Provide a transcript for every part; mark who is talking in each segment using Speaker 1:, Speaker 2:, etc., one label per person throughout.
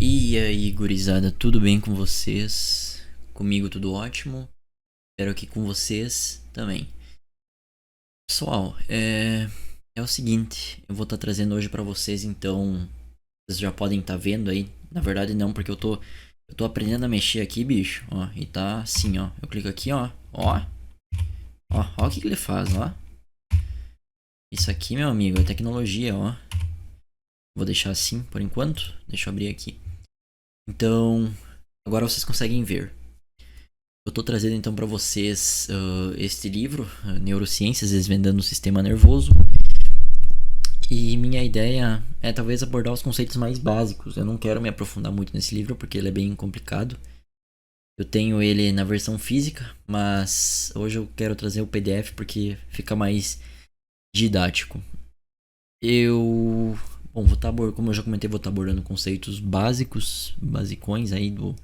Speaker 1: E aí, gurizada, tudo bem com vocês? Comigo tudo ótimo. Espero que com vocês também. Pessoal, é o seguinte, eu vou estar trazendo hoje pra vocês, então, vocês já podem estar vendo aí. Na verdade não, porque eu tô aprendendo a mexer aqui, bicho, ó, e tá assim, ó. Eu clico aqui, ó o que ele faz, ó. Isso aqui, meu amigo, é tecnologia, ó. Vou deixar assim por enquanto. Deixa eu abrir aqui. Então, agora vocês conseguem ver. Eu tô trazendo então para vocês este livro, Neurociências Desvendando o Sistema Nervoso. E minha ideia é talvez abordar os conceitos mais básicos. Eu não quero me aprofundar muito nesse livro porque ele é bem complicado. Eu tenho ele na versão física, mas hoje eu quero trazer o PDF porque fica mais didático. Bom, como eu já comentei, vou estar abordando conceitos básicos, basicões aí do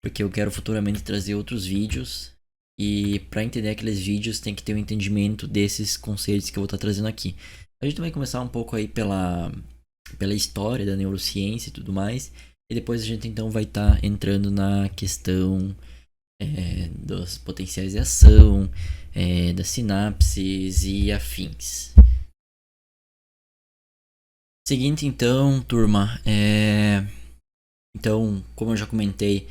Speaker 1: porque eu quero futuramente trazer outros vídeos e para entender aqueles vídeos tem que ter um entendimento desses conceitos que eu vou estar trazendo aqui. A gente vai começar um pouco aí pela história da neurociência e tudo mais, e depois a gente então vai estar entrando na questão dos potenciais de ação, das sinapses e afins. Seguinte então, turma, então, como eu já comentei,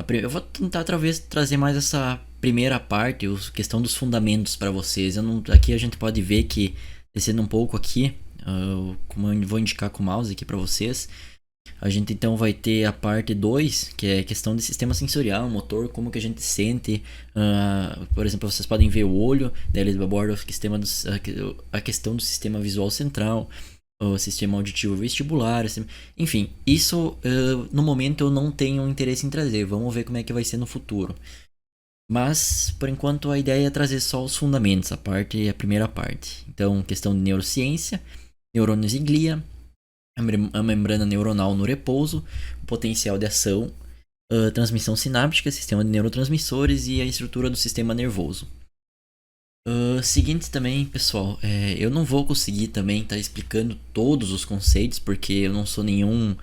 Speaker 1: eu vou tentar talvez trazer mais essa primeira parte, a questão dos fundamentos para vocês. Aqui a gente pode ver que, descendo um pouco aqui, como eu vou indicar com o mouse aqui para vocês, a gente então vai ter a parte 2, que é a questão de sistema sensorial, motor, como que a gente sente. Por exemplo, vocês podem ver o olho, daí ele aborda a questão do sistema visual central, o sistema auditivo vestibular, enfim, isso no momento eu não tenho interesse em trazer, vamos ver como é que vai ser no futuro. Mas, por enquanto, a ideia é trazer só os fundamentos, a primeira parte. Então, questão de neurociência, neurônios e glia, a membrana neuronal no repouso, o potencial de ação, a transmissão sináptica, sistema de neurotransmissores e a estrutura do sistema nervoso. Seguinte também, pessoal, eu não vou conseguir também estar explicando todos os conceitos, porque eu não sou nenhum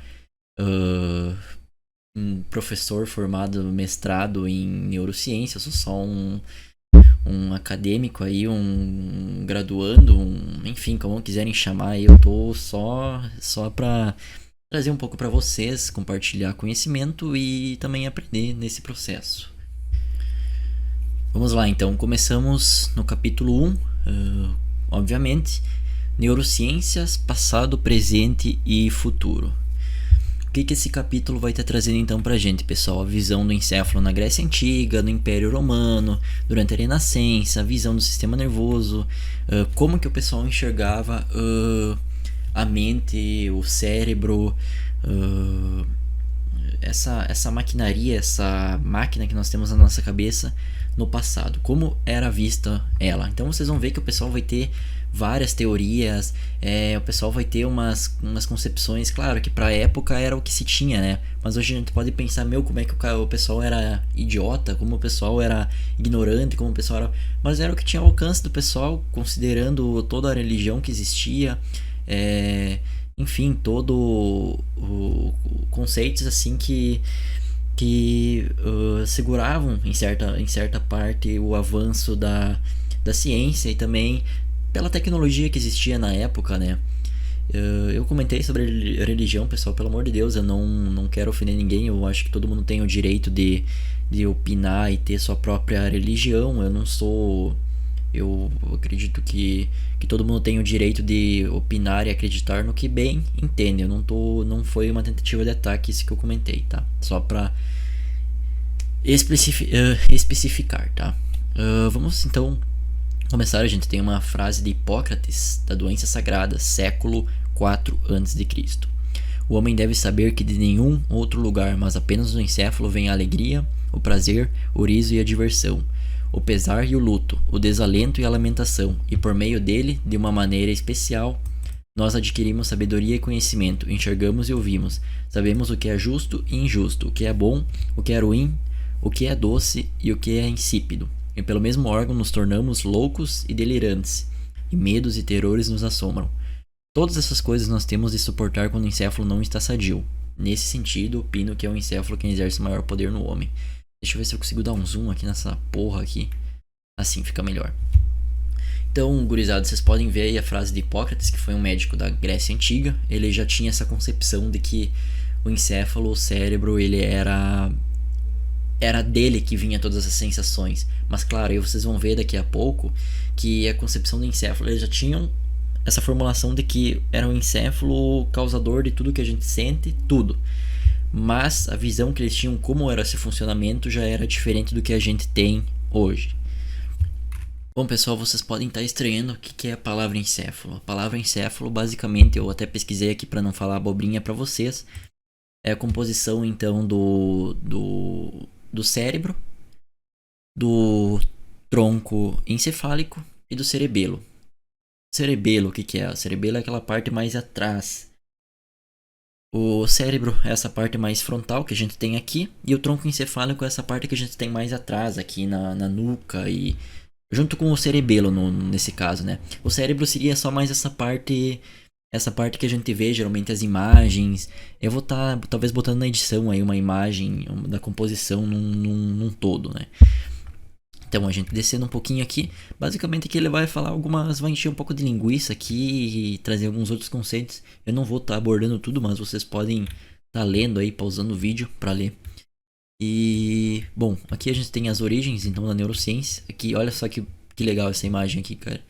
Speaker 1: um professor formado, mestrado em neurociência, eu sou só um acadêmico aí, um graduando, enfim, como quiserem chamar, eu tô só para trazer um pouco para vocês, compartilhar conhecimento e também aprender nesse processo. Vamos lá, então. Começamos no capítulo 1, obviamente, neurociências, passado, presente e futuro. O que esse capítulo vai estar trazendo então pra gente, pessoal? A visão do encéfalo na Grécia Antiga, no Império Romano, durante a Renascença, a visão do sistema nervoso, como que o pessoal enxergava a mente, o cérebro, essa maquinaria, essa máquina que nós temos na nossa cabeça no passado, como era vista ela. Então vocês vão ver que o pessoal vai ter várias teorias, o pessoal vai ter umas concepções, claro que pra época era o que se tinha, né? Mas hoje a gente pode pensar, como é que o pessoal era idiota, como o pessoal era ignorante, como o pessoal era... Mas era o que tinha ao alcance do pessoal, considerando toda a religião que existia, enfim, todo conceitos assim que seguravam em certa parte o avanço da ciência e também pela tecnologia que existia na época, né? Eu comentei sobre a religião, pessoal, pelo amor de Deus, eu não quero ofender ninguém, eu acho que todo mundo tem o direito de opinar e ter sua própria religião. Eu acredito que todo mundo tem o direito de opinar e acreditar no que bem entende. Não foi uma tentativa de ataque isso que eu comentei, tá? Só pra especificar, tá? Vamos então começar. A gente tem uma frase de Hipócrates, da Doença Sagrada, século 4 a.C. O homem deve saber que de nenhum outro lugar, mas apenas do encéfalo, vem a alegria, o prazer, o riso e a diversão, o pesar e o luto, o desalento e a lamentação, e por meio dele, de uma maneira especial, nós adquirimos sabedoria e conhecimento, enxergamos e ouvimos, sabemos o que é justo e injusto, o que é bom, o que é ruim, o que é doce e o que é insípido. E pelo mesmo órgão nos tornamos loucos e delirantes, e medos e terrores nos assombram. Todas essas coisas nós temos de suportar quando o encéfalo não está sadio. nesse sentido, opino que é o encéfalo quem exerce maior poder no homem. Deixa eu ver se eu consigo dar um zoom aqui nessa porra aqui. Assim fica melhor. Então, gurizada, vocês podem ver aí a frase de Hipócrates, que foi um médico da Grécia Antiga. Ele já tinha essa concepção de que o encéfalo, o cérebro, ele era dele que vinha todas as sensações. Mas claro, aí vocês vão ver daqui a pouco que a concepção do encéfalo, eles já tinham essa formulação de que era um encéfalo causador de tudo que a gente sente, tudo. Mas a visão que eles tinham como era esse funcionamento já era diferente do que a gente tem hoje. Bom, pessoal, vocês podem estar estranhando o que é a palavra encéfalo. A palavra encéfalo, basicamente, eu até pesquisei aqui para não falar abobrinha para vocês, é a composição então do cérebro, do tronco encefálico e do cerebelo. Cerebelo, o que é? O cerebelo é aquela parte mais atrás. O cérebro é essa parte mais frontal que a gente tem aqui, e o tronco encefálico é essa parte que a gente tem mais atrás, aqui na nuca e junto com o cerebelo nesse caso, né? O cérebro seria só mais essa parte que a gente vê geralmente as imagens. Eu vou estar talvez botando na edição aí uma imagem da composição num todo, né? Então a gente descendo um pouquinho aqui, basicamente aqui ele vai falar vai encher um pouco de linguiça aqui e trazer alguns outros conceitos. Eu não vou estar abordando tudo, mas vocês podem estar lendo aí, pausando o vídeo para ler. E bom, aqui a gente tem as origens então da neurociência. Aqui, olha só que legal essa imagem aqui, cara.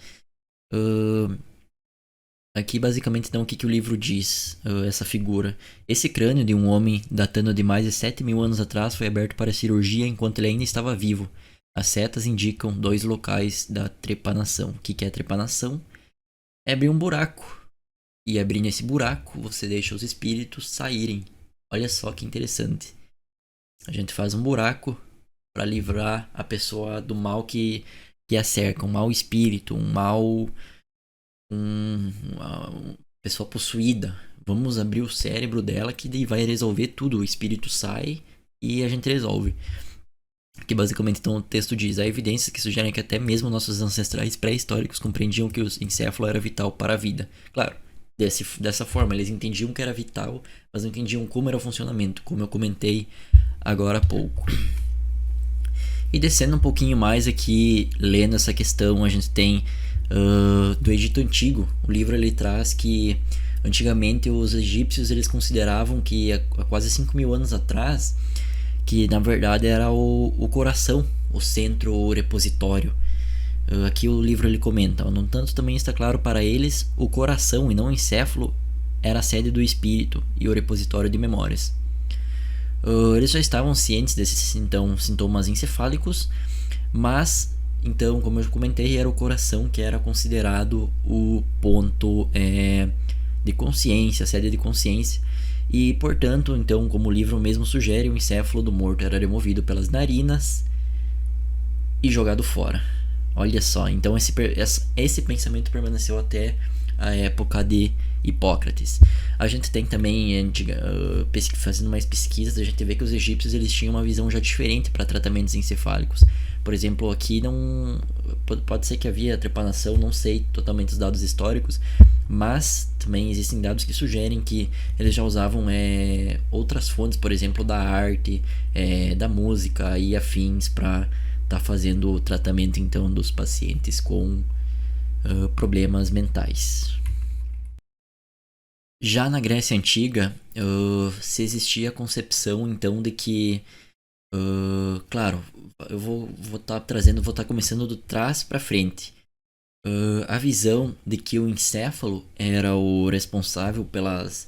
Speaker 1: Aqui basicamente então o que o livro diz, essa figura. Esse crânio de um homem datando de mais de 7.000 anos atrás foi aberto para cirurgia enquanto ele ainda estava vivo. As setas indicam 2 locais da trepanação. O que é a trepanação? É abrir um buraco. E abrindo esse buraco, você deixa os espíritos saírem. Olha só que interessante. A gente faz um buraco para livrar a pessoa do mal que a cerca. Um mau espírito, uma pessoa possuída. Vamos abrir o cérebro dela que daí vai resolver tudo. O espírito sai e a gente resolve. Que basicamente então o texto diz: há evidências que sugerem que até mesmo nossos ancestrais pré-históricos compreendiam que o encéfalo era vital para a vida. Claro, dessa forma, eles entendiam que era vital, mas não entendiam como era o funcionamento, como eu comentei agora há pouco. E descendo um pouquinho mais aqui, lendo essa questão, a gente tem do Egito Antigo. O livro ele traz que antigamente os egípcios eles consideravam que há quase 5.000 anos atrás, que na verdade era o coração, o centro repositório. Aqui o livro ele comenta: no entanto, também está claro para eles, o coração e não o encéfalo era a sede do espírito e o repositório de memórias. Eles já estavam cientes desses então sintomas encefálicos, mas então, como eu comentei, era o coração que era considerado o ponto de consciência, a sede de consciência. E, portanto, então, como o livro mesmo sugere, o encéfalo do morto era removido pelas narinas e jogado fora. Olha só, então esse pensamento permaneceu até a época de Hipócrates. A gente tem também, fazendo mais pesquisas, a gente vê que os egípcios eles tinham uma visão já diferente para tratamentos encefálicos. Por exemplo, aqui não pode ser que havia trepanação, não sei totalmente os dados históricos, mas também existem dados que sugerem que eles já usavam outras fontes, por exemplo, da arte, da música e afins para estar fazendo o tratamento então dos pacientes com problemas mentais. Já na Grécia Antiga, se existia a concepção então de que, claro, eu vou estar trazendo, vou estar começando do trás para frente. A visão de que o encéfalo era o responsável pelas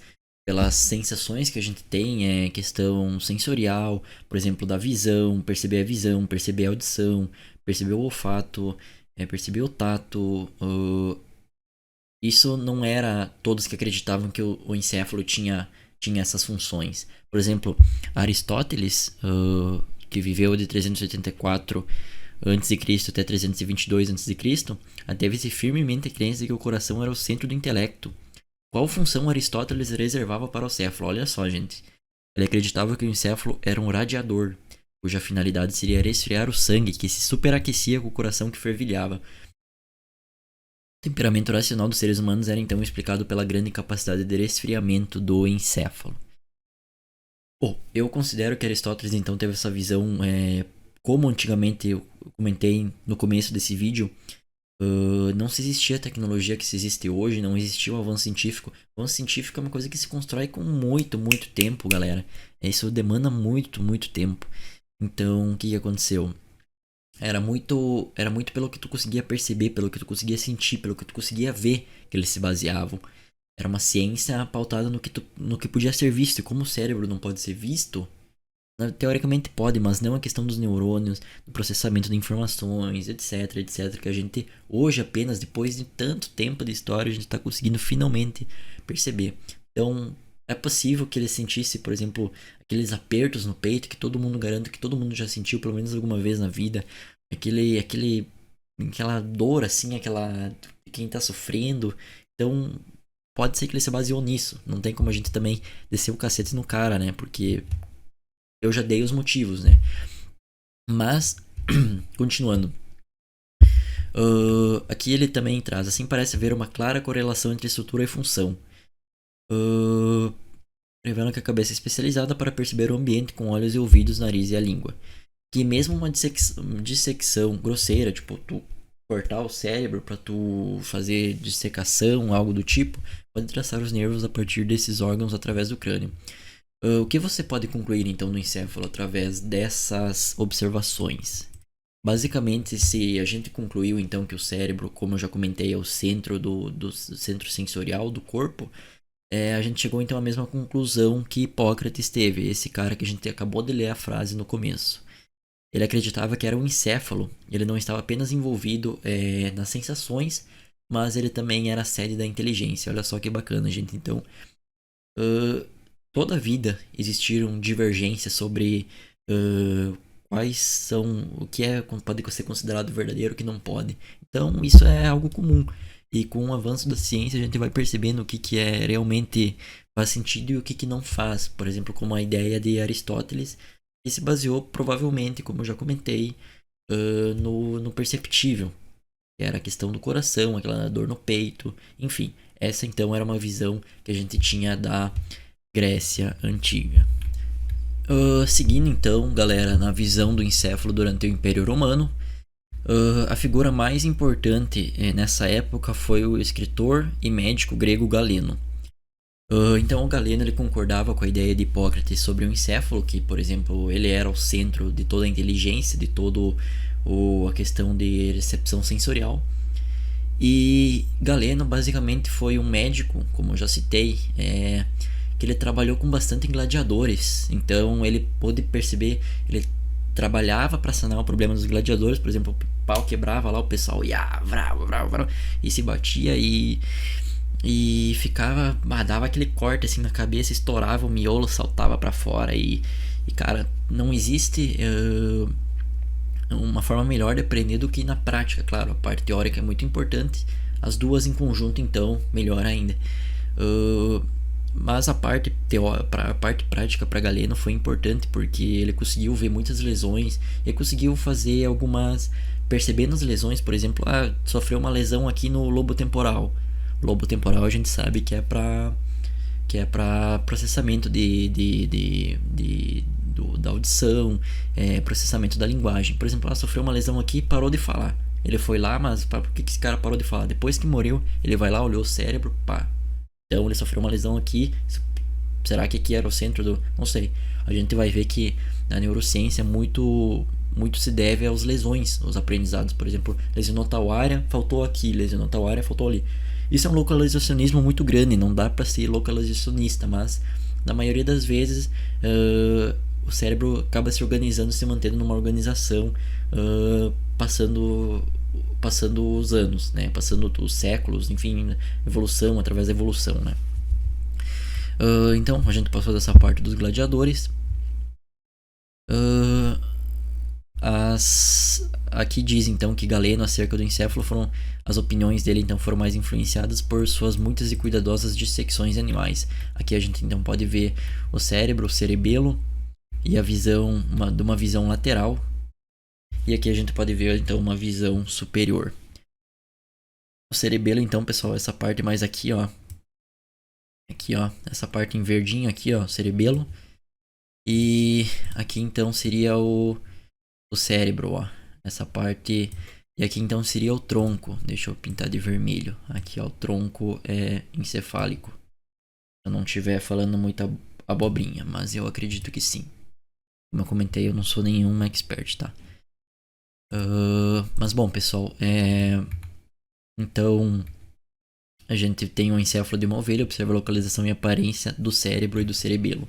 Speaker 1: sensações que a gente tem, questão sensorial, por exemplo, da visão, perceber a audição, perceber o olfato, perceber o tato. Isso não era todos que acreditavam que o encéfalo tinha essas funções. Por exemplo, Aristóteles, que viveu de 384 a.C. até 322 a.C., teve-se firmemente a crença de que o coração era o centro do intelecto. Qual função Aristóteles reservava para o céfalo? Olha só, gente. Ele acreditava que o encéfalo era um radiador, cuja finalidade seria resfriar o sangue que se superaquecia com o coração que fervilhava. O temperamento racional dos seres humanos era então explicado pela grande capacidade de resfriamento do encéfalo. Bom, eu considero que Aristóteles então teve essa visão, como antigamente eu comentei no começo desse vídeo, não se existia a tecnologia que se existe hoje, não existia o avanço científico. O avanço científico é uma coisa que se constrói com muito, muito tempo, galera. Isso demanda muito, muito tempo. Então, o que que aconteceu? Era muito pelo que tu conseguia perceber, pelo que tu conseguia sentir, pelo que tu conseguia ver que eles se baseavam. Era uma ciência pautada no que podia ser visto. E como o cérebro não pode ser visto, teoricamente pode, mas não a questão dos neurônios, do processamento de informações, etc, etc, que a gente hoje apenas depois de tanto tempo de história a gente está conseguindo finalmente perceber. Então é possível que ele sentisse, por exemplo, aqueles apertos no peito que todo mundo garante que todo mundo já sentiu pelo menos alguma vez na vida, aquela dor assim, aquela de quem está sofrendo. Então pode ser que ele se baseou nisso. Não tem como a gente também descer o cacete no cara, né? Porque eu já dei os motivos, né? Mas, continuando. Aqui ele também traz, assim parece haver uma clara correlação entre estrutura e função. Revelam que a cabeça é especializada para perceber o ambiente com olhos e ouvidos, nariz e a língua. Que mesmo uma dissecção grosseira, tipo tu cortar o cérebro para tu fazer dissecação, algo do tipo, pode traçar os nervos a partir desses órgãos através do crânio. O que você pode concluir então no encéfalo através dessas observações? Basicamente, se a gente concluiu então que o cérebro, como eu já comentei, é o centro do centro sensorial do corpo, a gente chegou então à mesma conclusão que Hipócrates teve, esse cara que a gente acabou de ler a frase no começo. Ele acreditava que era um encéfalo, ele não estava apenas envolvido nas sensações, mas ele também era a sede da inteligência. Olha só que bacana, gente. Então, toda a vida existiram divergências sobre quais são, o que pode ser considerado verdadeiro e o que não pode. Então isso é algo comum. E com o avanço da ciência a gente vai percebendo o que é realmente faz sentido e o que não faz. Por exemplo, como a ideia de Aristóteles, que se baseou provavelmente, como eu já comentei, no perceptível. Que era a questão do coração, aquela dor no peito, enfim. Essa então era uma visão que a gente tinha da Grécia Antiga. Seguindo então, galera, na visão do encéfalo durante o Império Romano, a figura mais importante nessa época foi o escritor e médico grego Galeno. Então o Galeno ele concordava com a ideia de Hipócrates sobre o encéfalo, que por exemplo ele era o centro de toda a inteligência, de toda a questão de recepção sensorial. E Galeno basicamente foi um médico, como eu já citei, que ele trabalhou com bastante gladiadores. Então ele pôde perceber, ele trabalhava para sanar o problema dos gladiadores, por exemplo, o pau quebrava lá, o pessoal ia vrau, vrau, vrau, e se batia e ficava, dava aquele corte assim na cabeça, estourava o miolo, saltava para fora e cara, não existe uma forma melhor de aprender do que na prática, claro, a parte teórica é muito importante, as duas em conjunto então melhor ainda. Mas a parte prática para Galeno foi importante porque ele conseguiu ver muitas lesões, ele conseguiu fazer algumas, percebendo as lesões, por exemplo, sofreu uma lesão aqui no lobo temporal. O lobo temporal a gente sabe que é para processamento da audição, processamento da linguagem. Por exemplo, sofreu uma lesão aqui e parou de falar. Ele foi lá, mas por que esse cara parou de falar? Depois que morreu, ele vai lá, olhou o cérebro, pá. Então ele sofreu uma lesão aqui. Será que aqui era o centro do... Não sei. A gente vai ver que na neurociência muito se deve às lesões, aos aprendizados. Por exemplo, lesionou tal área, faltou aqui. Lesionou tal área, faltou ali. Isso é um localizacionismo muito grande. Não dá para ser localizacionista, mas na maioria das vezes o cérebro acaba se organizando, se mantendo numa organização, passando os anos, né? Passando os séculos, enfim, evolução através da evolução, né? Então a gente passou dessa parte dos gladiadores. Aqui diz então que Galeno acerca do encéfalo as opiniões dele então foram mais influenciadas por suas muitas e cuidadosas dissecções de animais. Aqui a gente então pode ver o cérebro, o cerebelo e a visão de uma visão lateral. E aqui a gente pode ver então uma visão superior. O cerebelo então, pessoal, essa parte mais aqui, ó. Aqui, ó, essa parte em verdinho aqui, ó, cerebelo. E aqui então seria o cérebro, ó. Essa parte. E aqui então seria o tronco. Deixa eu pintar de vermelho. Aqui, ó, o tronco é encefálico. Se eu não estiver falando muita abobrinha, mas eu acredito que sim. Como eu comentei, eu não sou nenhum expert, tá? Mas bom, pessoal, então a gente tem um encéfalo de uma ovelha, observa a localização e aparência do cérebro e do cerebelo.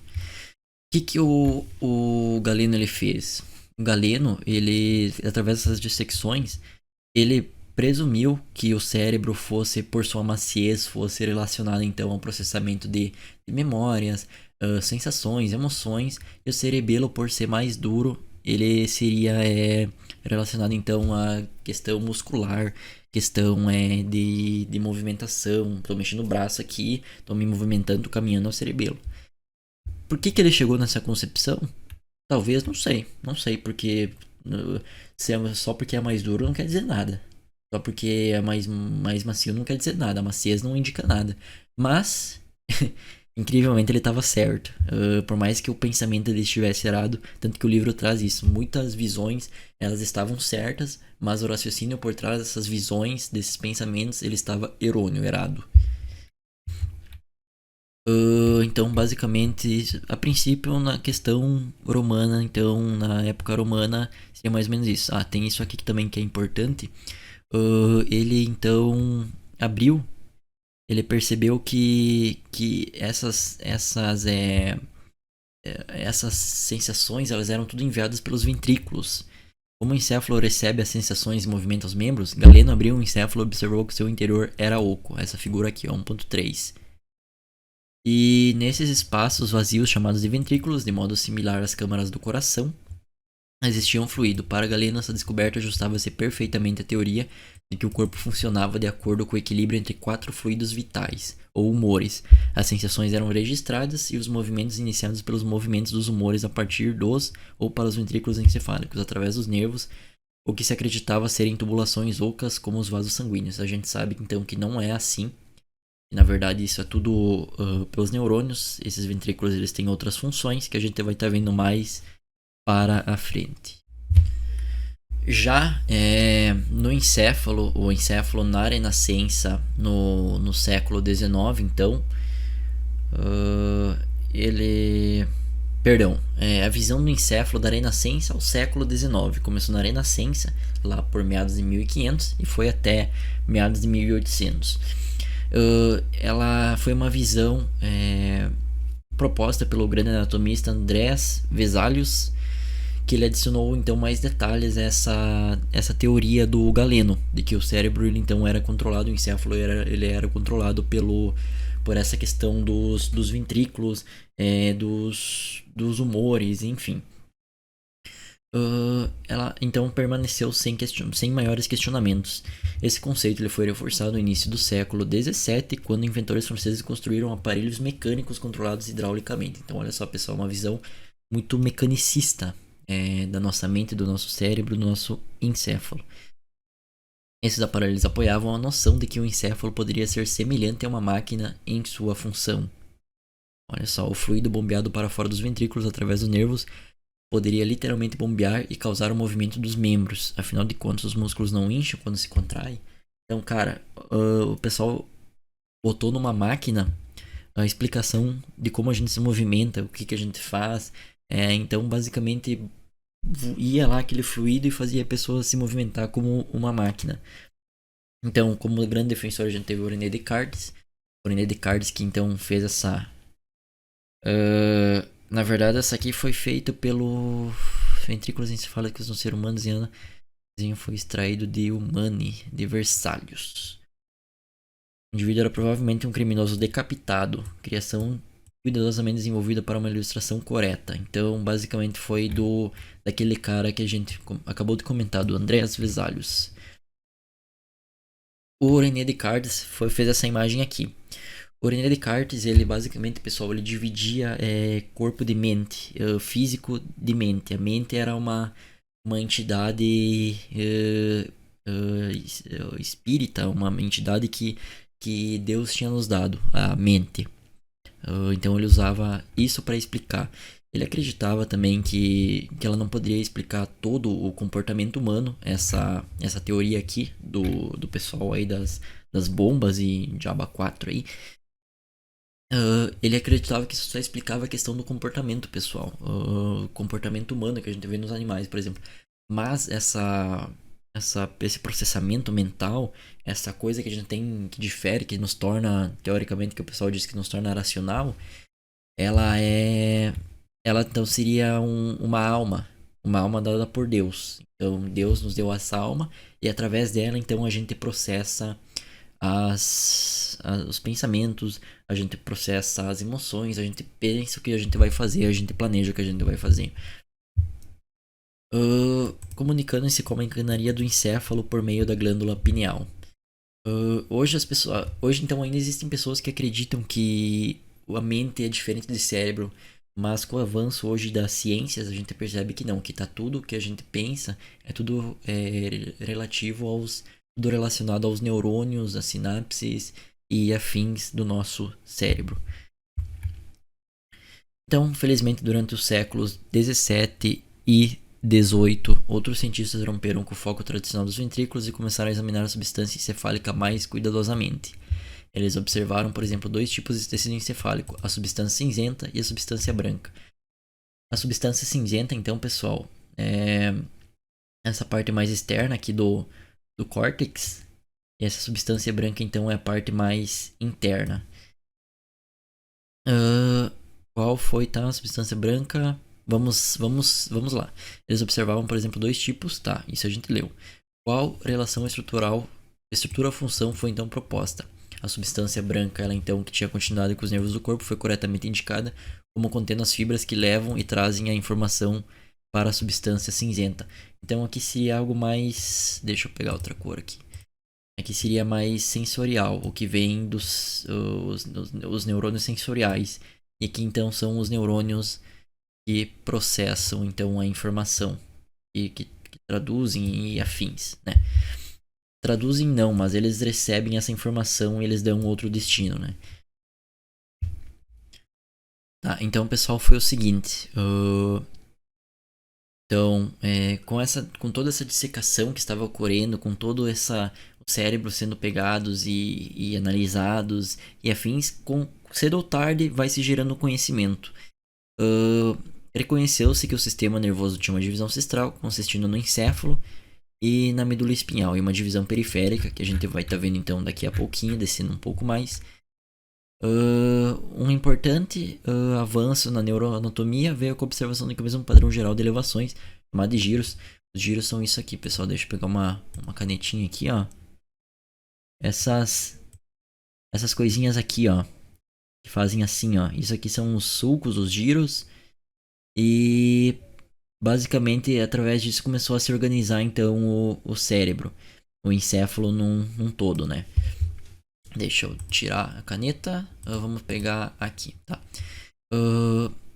Speaker 1: O que o Galeno ele fez? O Galeno, ele, através dessas dissecções, ele presumiu que o cérebro fosse, por sua maciez, fosse relacionado então ao processamento de memórias, sensações, emoções, e o cerebelo, por ser mais duro, ele seria relacionado então à questão muscular, questão de movimentação. Tô mexendo o braço aqui, tô me movimentando, caminhando ao cerebelo. Por que ele chegou nessa concepção? Talvez, não sei, porque se só porque é mais duro não quer dizer nada. Só porque é mais macio não quer dizer nada. A maciez não indica nada. Mas, incrivelmente, ele estava certo. Por mais que o pensamento dele estivesse errado, tanto que o livro traz isso. Muitas visões, elas estavam certas, mas o raciocínio por trás dessas visões, desses pensamentos, ele estava errôneo, errado. Então, basicamente, a princípio, na questão romana, então, na época romana, seria mais ou menos isso. Ah, tem isso aqui que também que é importante. Ele, então, abriu, ele percebeu que essas sensações, elas eram tudo enviadas pelos ventrículos. Como o encéfalo recebe as sensações e movimenta os membros, Galeno abriu o encéfalo e observou que seu interior era oco. Essa figura aqui, ó, 1.3. E nesses espaços vazios chamados de ventrículos, de modo similar às câmaras do coração, existia um fluido. Para Galeno, essa descoberta ajustava-se perfeitamente à teoria de que o corpo funcionava de acordo com o equilíbrio entre 4 fluidos vitais, ou humores. As sensações eram registradas e os movimentos iniciados pelos movimentos dos humores a partir dos ou para os ventrículos encefálicos, através dos nervos, o que se acreditava serem tubulações ocas como os vasos sanguíneos. A gente sabe então que não é assim. E, na verdade, isso é tudo pelos neurônios. Esses ventrículos eles têm outras funções que a gente vai estar vendo mais para a frente. Já no encéfalo, o encéfalo na renascença, no século XIX, então, ele... Perdão, a visão do encéfalo da renascença ao século XIX. Começou na renascença, lá por meados de 1500, e foi até meados de 1800. Ela foi uma visão proposta pelo grande anatomista Andrés Vesalius, que ele adicionou então mais detalhes a essa teoria do Galeno, de que o cérebro ele então era controlado, o encéfalo ele era controlado por essa questão dos ventrículos, dos humores, enfim. Ela então permaneceu sem maiores questionamentos. Esse conceito ele foi reforçado no início do século XVII, quando inventores franceses construíram aparelhos mecânicos controlados hidraulicamente. Então, olha só, pessoal, uma visão muito mecanicista da nossa mente, do nosso cérebro, do nosso encéfalo. Esses aparelhos apoiavam a noção de que o encéfalo poderia ser semelhante a uma máquina em sua função. Olha só, o fluido bombeado para fora dos ventrículos através dos nervos poderia literalmente bombear e causar o movimento dos membros. Afinal de contas, os músculos não incham quando se contraem. Então, cara, o pessoal botou numa máquina a explicação de como a gente se movimenta, o que a gente faz. Então, basicamente, ia lá aquele fluido e fazia a pessoa se movimentar como uma máquina. Então, como grande defensor, a gente teve o René Descartes. O René Descartes que então fez essa... na verdade, essa aqui foi feita pelo ventrículos encefálicos no ser humano e o desenho foi extraído de Humani, de Vesalius. O indivíduo era provavelmente um criminoso decapitado. Criação cuidadosamente desenvolvida para uma ilustração correta. Então, basicamente, foi daquele cara que a gente acabou de comentar, do Andrés Vesalius. O René Descartes fez essa imagem aqui. O René Descartes, ele basicamente, pessoal, ele dividia corpo de mente, físico de mente. A mente era uma entidade espírita, uma entidade que Deus tinha nos dado, a mente. Então ele usava isso para explicar. Ele acreditava também que ela não poderia explicar todo o comportamento humano, essa teoria aqui do pessoal aí das bombas e Diaba 4 aí. Ele acreditava que isso só explicava a questão do comportamento pessoal, o comportamento humano que a gente vê nos animais, por exemplo. Mas esse processamento mental, essa coisa que a gente tem que difere, que nos torna, teoricamente, que o pessoal diz que nos torna racional, ela é. Ela então seria uma alma dada por Deus. Então Deus nos deu essa alma e através dela então a gente processa os pensamentos, a gente processa as emoções, a gente pensa o que a gente vai fazer, a gente planeja o que a gente vai fazer. Comunicando-se com a maquinaria do encéfalo por meio da glândula pineal. Hoje então ainda existem pessoas que acreditam que a mente é diferente do cérebro, mas com o avanço hoje das ciências a gente percebe que não, que tá tudo que a gente pensa é tudo relativo tudo relacionado aos neurônios, às sinapses e afins do nosso cérebro. Então, felizmente, durante os séculos 17 e 18, outros cientistas romperam com o foco tradicional dos ventrículos e começaram a examinar a substância encefálica mais cuidadosamente. Eles observaram, por exemplo, dois tipos de tecido encefálico, a substância cinzenta e a substância branca. A substância cinzenta, então, pessoal, é essa parte mais externa aqui do córtex, e essa substância branca, então, é a parte mais interna. Qual foi, tá? A substância branca. Vamos lá. Eles observavam, por exemplo, dois tipos, tá? Isso a gente leu. Qual relação estrutura-função foi então proposta? A substância branca, ela então que tinha continuidade com os nervos do corpo, foi corretamente indicada como contendo as fibras que levam e trazem a informação para a substância cinzenta. Então aqui seria algo mais... Deixa eu pegar outra cor aqui. Aqui seria mais sensorial, o que vem dos os neurônios sensoriais. E aqui então são os neurônios que processam então a informação e que traduzem e afins, né? Traduzem não, mas eles recebem essa informação e eles dão outro destino, né? Tá, então pessoal, foi o seguinte. Então, com toda essa dissecação que estava ocorrendo, com todo o cérebro sendo pegados e analisados e afins, cedo ou tarde vai se gerando conhecimento. Reconheceu-se que o sistema nervoso tinha uma divisão central, consistindo no encéfalo e na medula espinhal, e uma divisão periférica, que a gente vai estar vendo então daqui a pouquinho, descendo um pouco mais. Um importante avanço na neuroanatomia veio com a observação do mesmo padrão geral de elevações, chamado de giros. Os giros são isso aqui, pessoal. Deixa eu pegar uma canetinha aqui, ó. Essas coisinhas aqui, ó, que fazem assim, ó. Isso aqui são os sulcos, os giros. E basicamente, através disso começou a se organizar então o cérebro, o encéfalo num todo, né? Deixa eu tirar a caneta. Vamos pegar aqui, tá?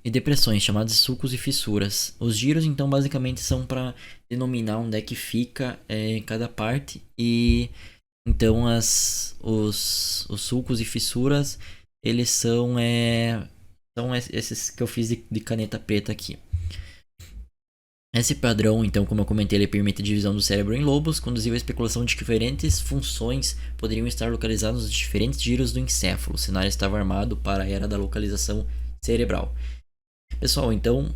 Speaker 1: E depressões, chamadas de sulcos e fissuras. Os giros, então, basicamente são para denominar onde é que fica cada parte. E então os sulcos e fissuras, eles são esses que eu fiz de caneta preta aqui. Esse padrão, então, como eu comentei, ele permite a divisão do cérebro em lobos, conduziu à especulação de que diferentes funções poderiam estar localizadas nos diferentes giros do encéfalo. O cenário estava armado para a era da localização cerebral. Pessoal, então,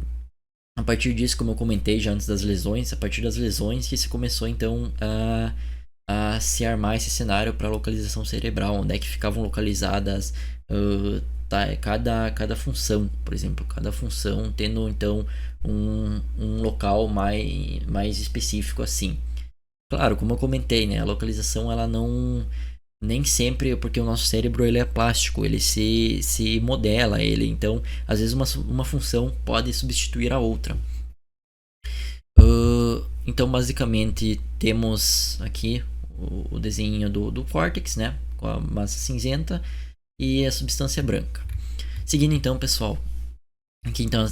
Speaker 1: a partir disso, como eu comentei já antes das lesões, a partir das lesões que se começou, então, a se armar esse cenário para localização cerebral, onde é que ficavam localizadas cada função, por exemplo, cada função tendo então um local mais específico assim. Claro, como eu comentei, né, a localização ela não nem sempre, porque o nosso cérebro ele é plástico, ele se modela ele, então às vezes uma função pode substituir a outra. Então basicamente temos aqui o desenho do córtex, né, com a massa cinzenta e a substância branca. Seguindo então, pessoal, aqui então a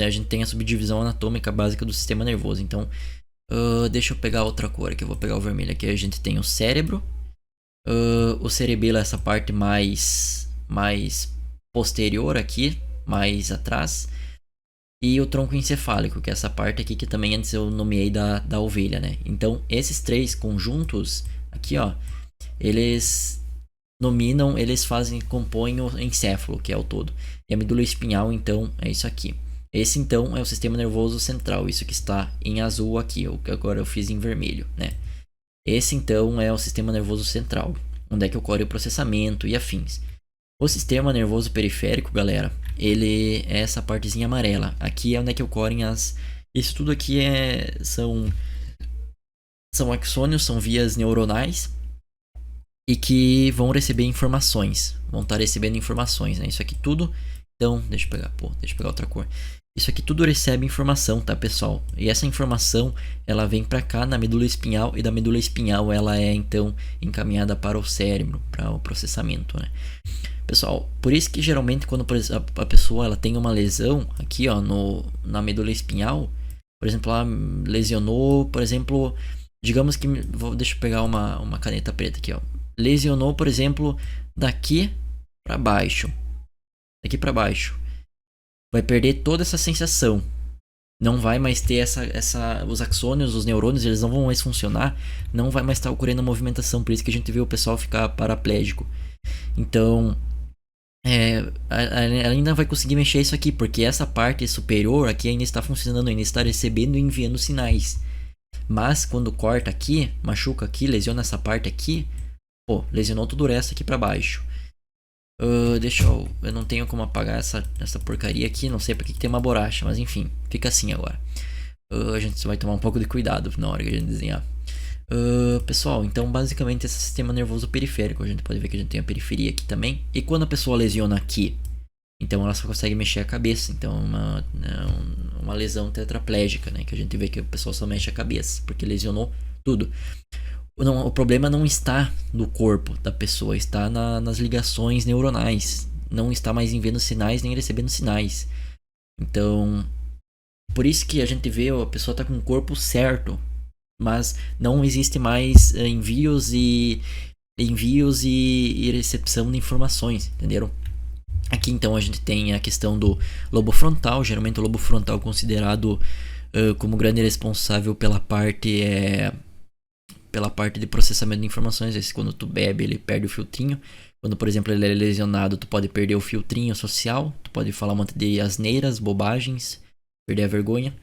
Speaker 1: gente tem a subdivisão anatômica básica do sistema nervoso. Então, deixa eu pegar outra cor aqui, eu vou pegar o vermelho aqui. A gente tem o cérebro, o cerebelo é essa parte mais posterior aqui, mais atrás, e o tronco encefálico, que é essa parte aqui que também antes eu nomeei da ovelha, né? Então, esses 3 conjuntos aqui, ó, eles compõem o encéfalo, que é o todo. E a medula espinhal, então, é isso aqui. Esse, então, é o sistema nervoso central, isso que está em azul aqui, o que agora eu fiz em vermelho, né? Esse, então, é o sistema nervoso central, onde é que ocorre o processamento e afins. O sistema nervoso periférico, galera, ele é essa partezinha amarela. Aqui é onde é que ocorrem as... Isso tudo aqui são axônios, são vias neuronais e que vão receber informações. Vão estar recebendo informações, né? Isso aqui tudo... Então, deixa eu pegar outra cor. Isso aqui tudo recebe informação, tá, pessoal? E essa informação, ela vem para cá na medula espinhal, e da medula espinhal ela é, então, encaminhada para o cérebro, para o processamento, né? Pessoal, por isso que geralmente quando a pessoa ela tem uma lesão aqui, ó, na medula espinhal, por exemplo, ela lesionou, por exemplo, digamos que, deixa eu pegar uma caneta preta aqui, ó. Lesionou, por exemplo, daqui para baixo. Daqui para baixo. Vai perder toda essa sensação. Não vai mais ter os axônios, os neurônios, eles não vão mais funcionar. Não vai mais estar ocorrendo movimentação. Por isso que a gente vê o pessoal ficar paraplégico. Então, ela ainda vai conseguir mexer isso aqui, porque essa parte superior aqui ainda está funcionando, ainda está recebendo e enviando sinais. Mas quando corta aqui, machuca aqui, lesiona essa parte aqui, pô, lesionou todo o resto aqui para baixo. Eu não tenho como apagar essa porcaria aqui, não sei porque que tem uma borracha, mas enfim, fica assim agora. A gente vai tomar um pouco de cuidado na hora que a gente desenhar. Pessoal, então basicamente esse sistema nervoso periférico, a gente pode ver que a gente tem a periferia aqui também. E quando a pessoa lesiona aqui, então ela só consegue mexer a cabeça. Então uma lesão tetraplégica, né? Que a gente vê que o pessoal só mexe a cabeça, porque lesionou tudo. Não, o problema não está no corpo da pessoa, está nas ligações neuronais. Não está mais enviando sinais nem recebendo sinais. Então, por isso que a gente vê a pessoa está com o corpo certo, mas não existe mais envios e recepção de informações, entenderam? Aqui então a gente tem a questão do lobo frontal. Geralmente o lobo frontal é considerado como grande responsável pela parte de processamento de informações. Esse, quando tu bebe, ele perde o filtrinho. Quando, por exemplo, ele é lesionado, tu pode perder o filtrinho social. Tu pode falar um monte de asneiras, bobagens, perder a vergonha.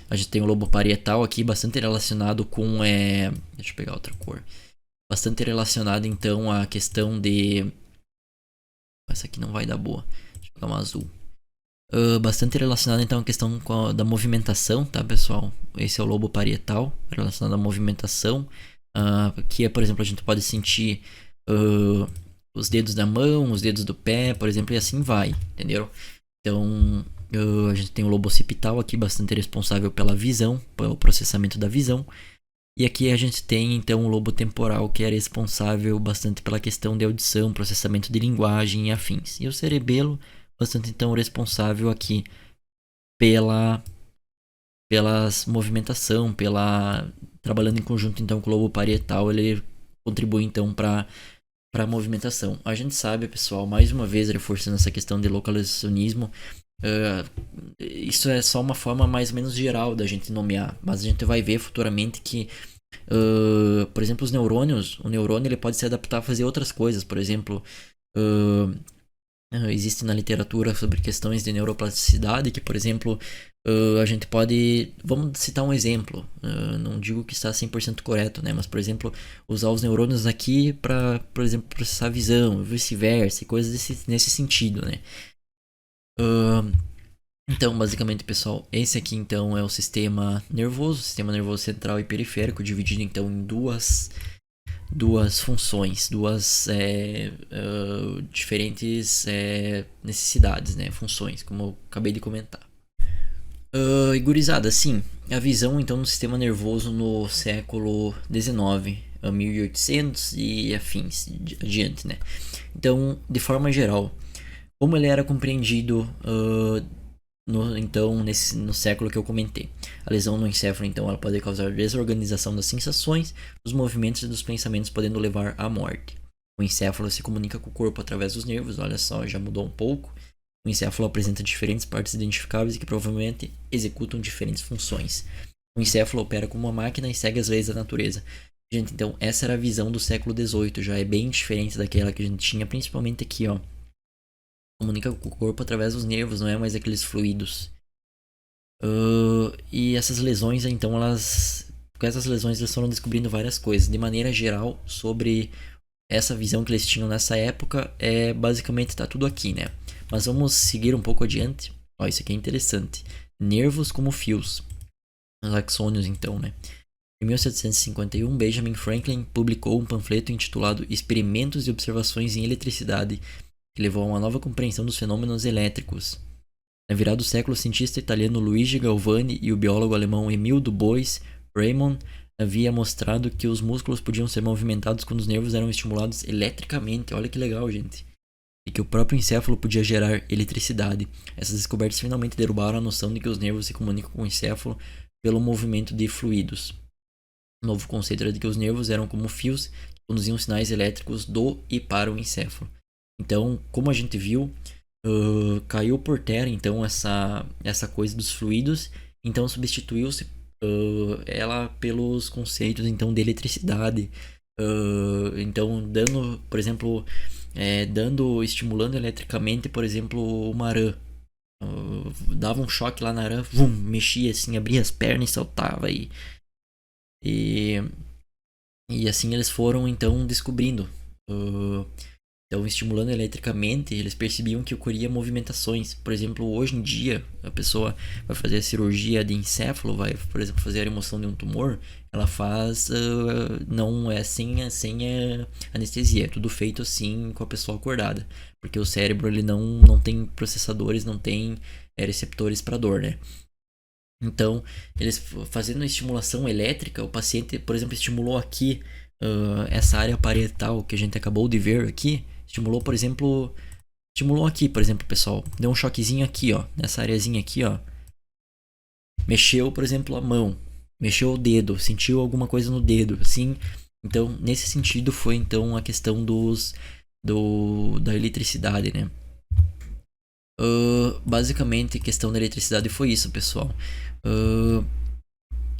Speaker 1: A gente tem o lobo parietal aqui, bastante relacionado com... Deixa eu pegar outra cor. Bastante relacionado, então, à questão de... Essa aqui não vai dar boa. Deixa eu pegar uma azul. Bastante relacionado, então, à questão da movimentação, tá, pessoal? Esse é o lobo parietal, relacionado à movimentação. Aqui, por exemplo, a gente pode sentir os dedos da mão, os dedos do pé, por exemplo, e assim vai, entendeu? Então, a gente tem o lobo occipital aqui, bastante responsável pela visão, pelo processamento da visão. E aqui a gente tem, então, o lobo temporal, que é responsável bastante pela questão de audição, processamento de linguagem e afins. E o cerebelo, bastante, então, responsável aqui pela movimentação, trabalhando em conjunto, então, com o lobo parietal, ele contribui, então, para a movimentação. A gente sabe, pessoal, mais uma vez, reforçando essa questão de localizacionismo, isso é só uma forma mais ou menos geral da gente nomear, mas a gente vai ver futuramente que, por exemplo, os neurônios, o neurônio ele pode se adaptar a fazer outras coisas. Por exemplo, existe na literatura sobre questões de neuroplasticidade que, por exemplo, a gente pode, vamos citar um exemplo, não digo que está 100% correto, né? Mas, por exemplo, usar os neurônios aqui para, por exemplo, processar a visão, vice-versa, e coisas nesse sentido, né? Então, basicamente, pessoal, esse aqui então é o sistema nervoso central e periférico, dividido então em duas funções, duas diferentes necessidades, né, funções, como eu acabei de comentar. E gurizada, sim, a visão então no sistema nervoso no século XIX, 1800 e afins adiante, né? Então, de forma geral, como ele era compreendido no século que eu comentei. A lesão no encéfalo, então, ela pode causar desorganização das sensações, dos movimentos e dos pensamentos, podendo levar à morte. O encéfalo se comunica com o corpo através dos nervos, olha só, já mudou um pouco. O encéfalo apresenta diferentes partes identificáveis que provavelmente executam diferentes funções. O encéfalo opera como uma máquina e segue as leis da natureza. Gente, então essa era a visão do século XVIII, já é bem diferente daquela que a gente tinha, principalmente aqui, ó. Comunica com o corpo através dos nervos, não é mais aqueles fluidos. E essas lesões, então, com essas lesões eles foram descobrindo várias coisas. De maneira geral, sobre essa visão que eles tinham nessa época, basicamente tá tudo aqui, né? Mas vamos seguir um pouco adiante. Ó, isso aqui é interessante. Nervos como fios. Os axônios, então, né? Em 1751, Benjamin Franklin publicou um panfleto intitulado Experimentos e Observações em Eletricidade, que levou a uma nova compreensão dos fenômenos elétricos. Na virada do século, o cientista italiano Luigi Galvani e o biólogo alemão Emil Dubois Reymond havia mostrado que os músculos podiam ser movimentados quando os nervos eram estimulados eletricamente. Olha que legal, gente. E que o próprio encéfalo podia gerar eletricidade. Essas descobertas finalmente derrubaram a noção de que os nervos se comunicam com o encéfalo pelo movimento de fluidos. O novo conceito era de que os nervos eram como fios que conduziam sinais elétricos do e para o encéfalo. Então, como a gente viu, caiu por terra então essa coisa dos fluidos. Então substituiu-se ela pelos conceitos então de eletricidade. Então dando, por exemplo, estimulando eletricamente, por exemplo, uma rã. Dava um choque lá na rã, mexia assim, abria as pernas e saltava e assim eles foram então descobrindo. Então, estimulando eletricamente, eles percebiam que ocorria movimentações. Por exemplo, hoje em dia, a pessoa vai fazer a cirurgia de encéfalo, vai, por exemplo, fazer a remoção de um tumor, ela faz, não é sem anestesia, é tudo feito assim com a pessoa acordada. Porque o cérebro ele não tem processadores, não tem receptores para dor, né? Então, eles fazendo a estimulação elétrica, o paciente, por exemplo, estimulou aqui essa área parietal que a gente acabou de ver aqui. Estimulou, por exemplo, aqui, por exemplo, pessoal. Deu um choquezinho aqui, ó. Nessa areazinha aqui, ó. Mexeu, por exemplo, a mão. Mexeu o dedo. Sentiu alguma coisa no dedo, assim. Então, nesse sentido, foi então a questão da eletricidade, né? Basicamente, a questão da eletricidade foi isso, pessoal.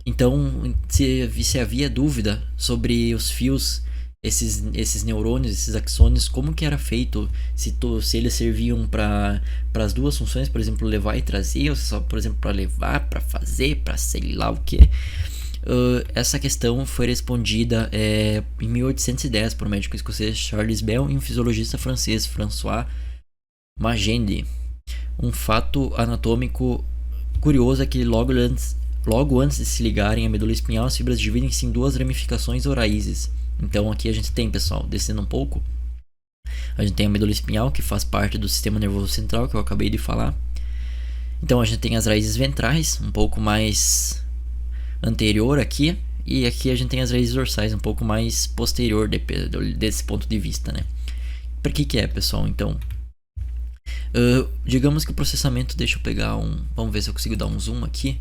Speaker 1: Então, se havia dúvida sobre os fios, esses neurônios, esses axônios, como que era feito, se eles serviam para as duas funções, por exemplo, levar e trazer, ou só, por exemplo, para levar, para fazer, para sei lá o que. Essa questão foi respondida em 1810 por um médico escocês Charles Bell e um fisiologista francês François Magendie. Um fato anatômico curioso é que logo antes de se ligarem à medula espinhal, as fibras dividem-se em duas ramificações ou raízes. Então aqui a gente tem, pessoal, descendo um pouco, a gente tem a medula espinhal, que faz parte do sistema nervoso central, que eu acabei de falar. Então a gente tem as raízes ventrais, um pouco mais anterior aqui, e aqui a gente tem as raízes dorsais, um pouco mais posterior desse ponto de vista, né? Para que é, pessoal? Então, digamos que o processamento, deixa eu pegar vamos ver se eu consigo dar um zoom aqui.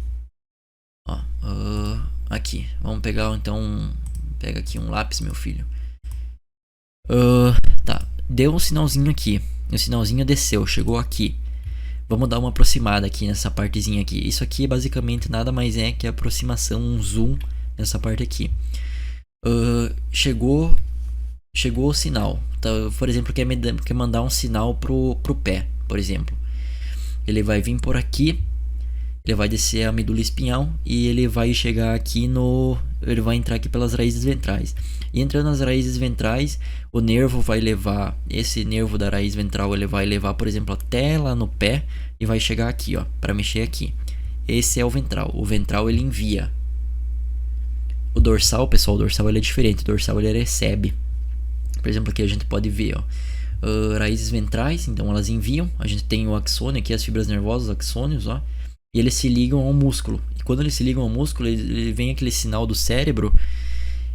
Speaker 1: Ó, aqui, vamos pegar então, pega aqui um lápis, meu filho. Tá, deu um sinalzinho aqui, o sinalzinho desceu, chegou aqui. Vamos dar uma aproximada aqui nessa partezinha aqui. Isso aqui basicamente nada mais é que a aproximação, um zoom nessa parte aqui. Chegou o sinal. Então, por exemplo, quer mandar um sinal pro pé, por exemplo. Ele vai vir por aqui, ele vai descer a medula espinhal e ele vai chegar aqui ele vai entrar aqui pelas raízes ventrais. E entrando nas raízes ventrais, o nervo vai levar, esse nervo da raiz ventral, ele vai levar, por exemplo, até lá no pé e vai chegar aqui, ó, para mexer aqui. Esse é o ventral. O ventral ele envia. O dorsal, pessoal, o dorsal ele é diferente. O dorsal ele recebe. Por exemplo, aqui a gente pode ver, ó, raízes ventrais, então elas enviam. A gente tem o axônio aqui, as fibras nervosas, os axônios, ó. E eles se ligam ao músculo. E quando eles se ligam ao músculo, ele vem aquele sinal do cérebro.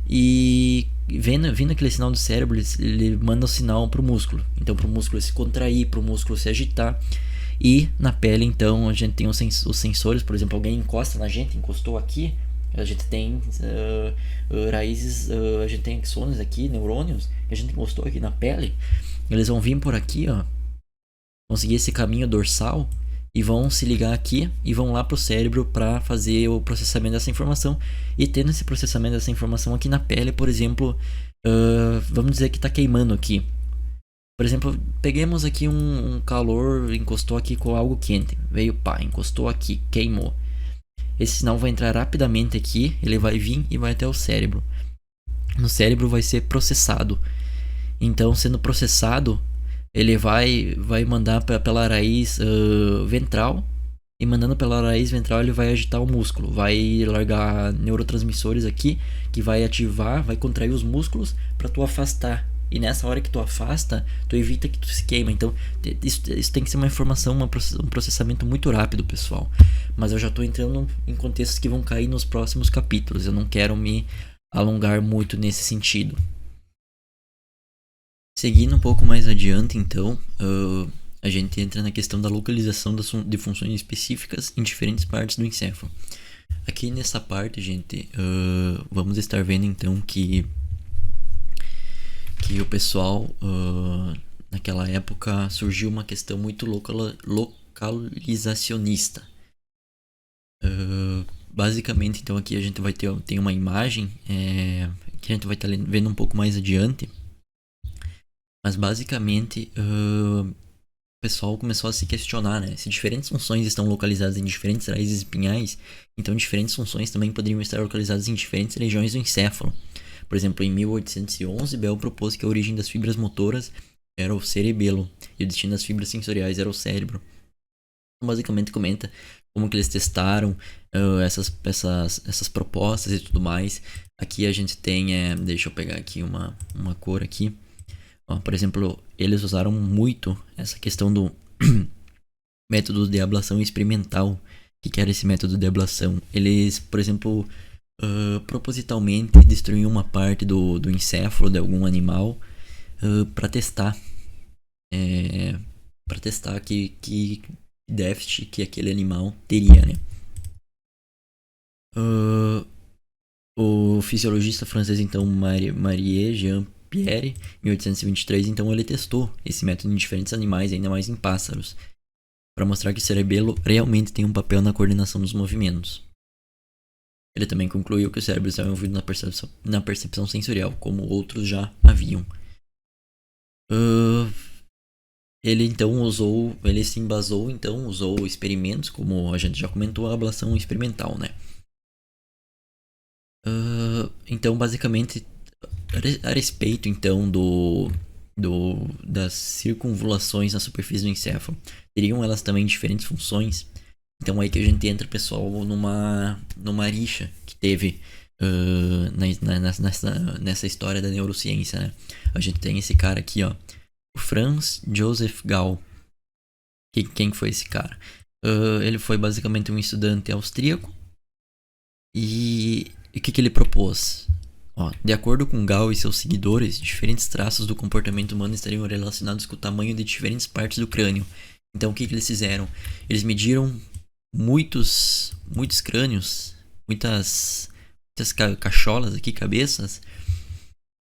Speaker 1: E vindo aquele sinal do cérebro, ele manda o sinal para o músculo. Então, para o músculo se contrair, para o músculo se agitar. E na pele, então, a gente tem os sensores. Por exemplo, alguém encosta na gente, encostou aqui. A gente tem raízes, a gente tem axônios aqui, neurônios, que a gente encostou aqui na pele. Eles vão vir por aqui, ó, vão seguir esse caminho dorsal e vão se ligar aqui e vão lá pro cérebro para fazer o processamento dessa informação. E tendo esse processamento dessa informação aqui na pele, por exemplo, vamos dizer que tá queimando aqui. Por exemplo, peguemos aqui um calor, encostou aqui com algo quente, veio pá, encostou aqui, queimou. Esse sinal vai entrar rapidamente aqui, ele vai vir e vai até o cérebro. No cérebro vai ser processado. Então, sendo processado, ele vai mandar pela raiz ventral. E mandando pela raiz ventral, ele vai agitar o músculo. Vai largar neurotransmissores aqui, que vai ativar, vai contrair os músculos para tu afastar. E nessa hora que tu afasta, tu evita que tu se queima. Então, isso tem que ser uma informação, um processamento muito rápido, pessoal. Mas eu já tô entrando em contextos que vão cair nos próximos capítulos. Eu não quero me alongar muito nesse sentido. Seguindo um pouco mais adiante, então, a gente entra na questão da localização de funções específicas em diferentes partes do encéfalo. Aqui nessa parte, gente, vamos estar vendo então que o pessoal, naquela época, surgiu uma questão muito localizacionista. Basicamente, então, aqui a gente vai ter uma imagem que a gente vai estar vendo um pouco mais adiante. Mas basicamente, o pessoal começou a se questionar, né? Se diferentes funções estão localizadas em diferentes raízes espinhais, então diferentes funções também poderiam estar localizadas em diferentes regiões do encéfalo. Por exemplo, em 1811, Bell propôs que a origem das fibras motoras era o cerebelo e o destino das fibras sensoriais era o cérebro. Então, basicamente comenta como que eles testaram essas propostas e tudo mais. Aqui a gente tem, deixa eu pegar aqui uma cor aqui. Ó, por exemplo, eles usaram muito essa questão do método de ablação experimental. O que era esse método de ablação? Eles, por exemplo, propositalmente destruíam uma parte do encéfalo de algum animal para testar. Para testar que déficit que aquele animal teria, né? O fisiologista francês, então, Marie Jean Pierre, em 1823, então ele testou esse método em diferentes animais, ainda mais em pássaros, para mostrar que o cerebelo realmente tem um papel na coordenação dos movimentos. Ele também concluiu que o cérebro estava envolvido na percepção sensorial, como outros já haviam. Ele então usou experimentos, como a gente já comentou, a ablação experimental, né? Então, basicamente, a respeito então das circunvulações na superfície do encéfalo, teriam elas também diferentes funções. Então aí que a gente entra, pessoal, numa rixa que teve nessa história da neurociência, né? A gente tem esse cara aqui, ó, o Franz Joseph Gall. Quem foi esse cara? Ele foi basicamente um estudante austríaco. E o que ele propôs? Ó, de acordo com Gall e seus seguidores, diferentes traços do comportamento humano estariam relacionados com o tamanho de diferentes partes do crânio. Então o que eles fizeram? Eles mediram muitos crânios, muitas cacholas aqui, cabeças.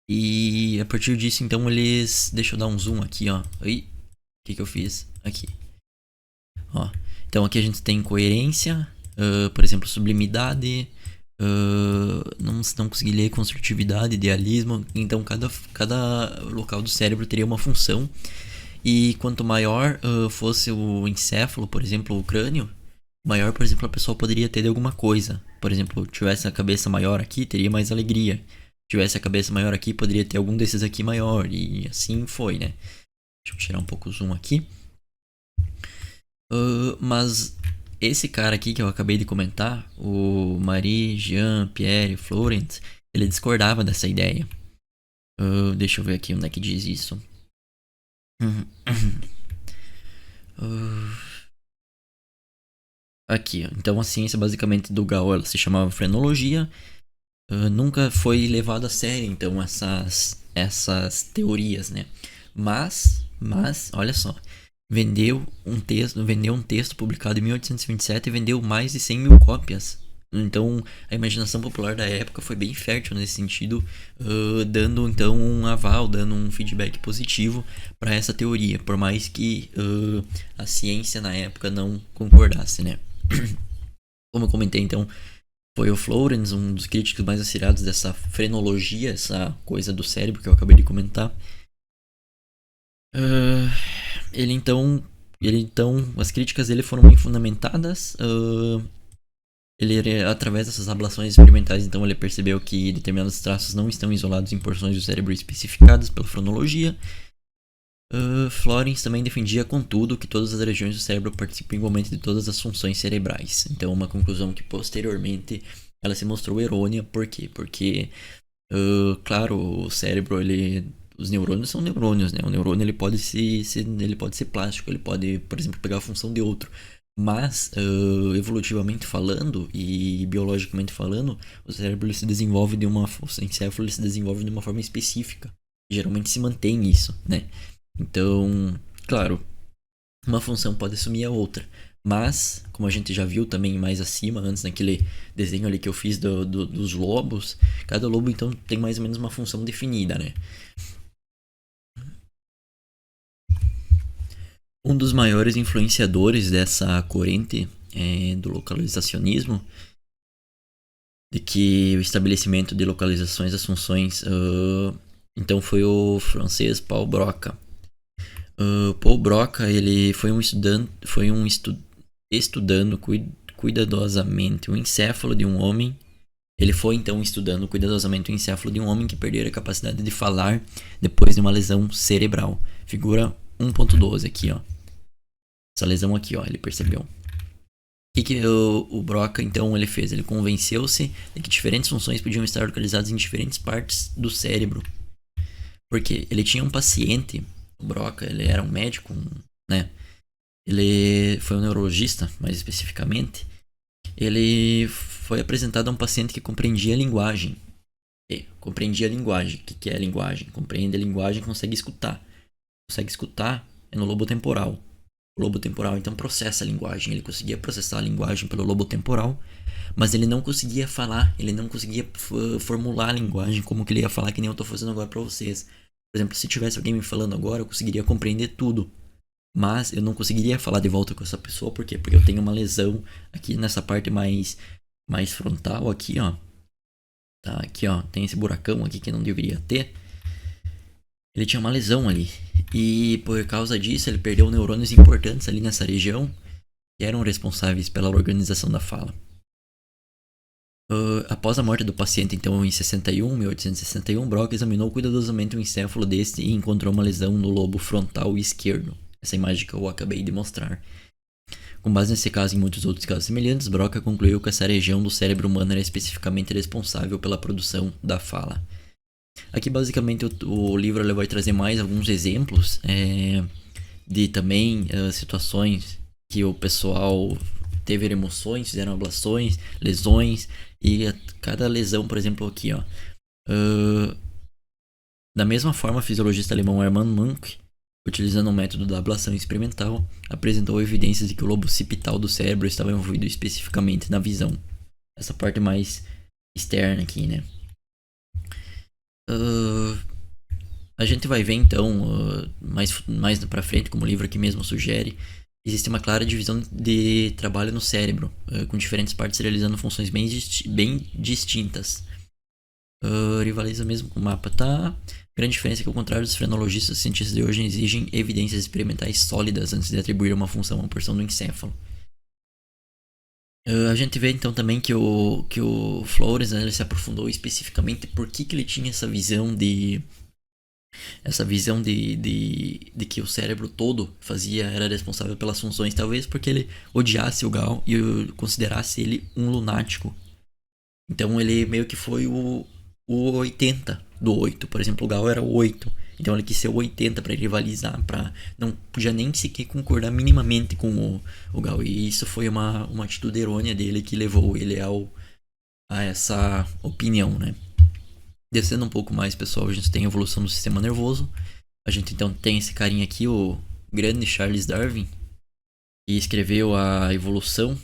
Speaker 1: E a partir disso, então, eles... Deixa eu dar um zoom aqui, ó. Aí, o que eu fiz? Aqui. Ó. Então aqui a gente tem coerência, por exemplo, sublimidade... não consegui ler construtividade, idealismo. Então cada local do cérebro teria uma função. E quanto maior fosse o encéfalo, por exemplo, o crânio, maior, por exemplo, a pessoa poderia ter de alguma coisa. Por exemplo, tivesse a cabeça maior aqui, teria mais alegria. Tivesse a cabeça maior aqui, poderia ter algum desses aqui maior. E assim foi, né? Deixa eu tirar um pouco o zoom aqui. Mas esse cara aqui que eu acabei de comentar, o Marie Jean Pierre Florent, ele discordava dessa ideia. Deixa eu ver aqui onde é que diz isso. Aqui, então a ciência basicamente do Gall, ela se chamava frenologia. Nunca foi levado a sério, então, essas teorias, né? Mas, olha só. Vendeu um texto publicado em 1827 e vendeu mais de 100 mil cópias Então, a imaginação popular da época foi bem fértil nesse sentido, dando então um aval, dando um feedback positivo para essa teoria, por mais que a ciência na época não concordasse, né? Como eu comentei, então, foi o Florence, um dos críticos mais acirados dessa frenologia, essa coisa do cérebro que eu acabei de comentar. Uh, ele então, as críticas dele foram bem fundamentadas. Através dessas ablações experimentais, então ele percebeu que determinados traços não estão isolados em porções do cérebro especificadas pela fonologia. Florence também defendia, contudo, que todas as regiões do cérebro participam igualmente de todas as funções cerebrais. Então, uma conclusão que posteriormente ela se mostrou errônea. Por quê? Porque, claro, o cérebro, os neurônios são neurônios, né? O neurônio ele pode ser plástico, ele pode, por exemplo, pegar a função de outro. Mas, evolutivamente falando e biologicamente falando, o cérebro ele se desenvolve o encéfalo ele se desenvolve de uma forma específica. Geralmente se mantém isso, né? Então, claro, uma função pode assumir a outra. Mas, como a gente já viu também mais acima, antes naquele desenho ali que eu fiz dos lobos, cada lobo então tem mais ou menos uma função definida, né? Um dos maiores influenciadores dessa corrente do localizacionismo, de que o estabelecimento de localizações das funções, então foi o francês Paul Broca. Paul Broca ele foi estudando cuidadosamente o encéfalo de um homem. Ele foi então estudando cuidadosamente o encéfalo de um homem que perdera a capacidade de falar depois de uma lesão cerebral. Figura 1.12 aqui, ó. Essa lesão aqui, ó, ele percebeu. O que o Broca então ele fez? Ele convenceu-se de que diferentes funções podiam estar localizadas em diferentes partes do cérebro. Porque ele tinha um paciente, o Broca, ele era um médico, né? Ele foi um neurologista, mais especificamente. Ele foi apresentado a um paciente que compreendia a linguagem. Compreendia a linguagem. O que é a linguagem? Compreende a linguagem, consegue escutar. Consegue escutar é no lobo temporal. O lobo temporal então processa a linguagem. Ele conseguia processar a linguagem pelo lobo temporal, mas ele não conseguia falar, ele não conseguia formular a linguagem como que ele ia falar, que nem eu estou fazendo agora para vocês. Por exemplo, se tivesse alguém me falando agora, eu conseguiria compreender tudo, mas eu não conseguiria falar de volta com essa pessoa. Por quê? Porque eu tenho uma lesão aqui nessa parte mais frontal aqui, ó. Tá, aqui, ó, tem esse buracão aqui que não deveria ter. Ele tinha uma lesão ali. E por causa disso, ele perdeu neurônios importantes ali nessa região, que eram responsáveis pela organização da fala. Após a morte do paciente, então, em 1861, Broca examinou cuidadosamente o encéfalo deste e encontrou uma lesão no lobo frontal esquerdo. Essa imagem que eu acabei de mostrar. Com base nesse caso e em muitos outros casos semelhantes, Broca concluiu que essa região do cérebro humano era especificamente responsável pela produção da fala. Aqui, basicamente, o livro ele vai trazer mais alguns exemplos de também situações que o pessoal teve emoções, fizeram ablações, lesões, e cada lesão, por exemplo, aqui, ó. Da mesma forma, o fisiologista alemão Hermann Munk, utilizando o método da ablação experimental, apresentou evidências de que o lobo occipital do cérebro estava envolvido especificamente na visão. Essa parte mais externa aqui, né? A gente vai ver então mais pra frente, como o livro aqui mesmo sugere, existe uma clara divisão de trabalho no cérebro, com diferentes partes realizando funções bem distintas. Rivaliza mesmo com o mapa, tá? Grande diferença é que, ao contrário dos frenologistas, os cientistas de hoje exigem evidências experimentais sólidas antes de atribuir uma função a uma porção do encéfalo. A gente vê então também que o Flores, né, ele se aprofundou especificamente por que ele tinha essa visão de que o cérebro todo era responsável pelas funções, talvez porque ele odiasse o Gal e considerasse ele um lunático. Então ele meio que foi o 80 do 8. Por exemplo, o Gal era o 8. Então ele quis ser o 80 para rivalizar, não podia nem sequer concordar minimamente com o Gal. E isso foi uma atitude errônea dele que levou ele a essa opinião, né? Descendo um pouco mais, pessoal, a gente tem a evolução do sistema nervoso. A gente então tem esse carinha aqui, o grande Charles Darwin, que escreveu a evolução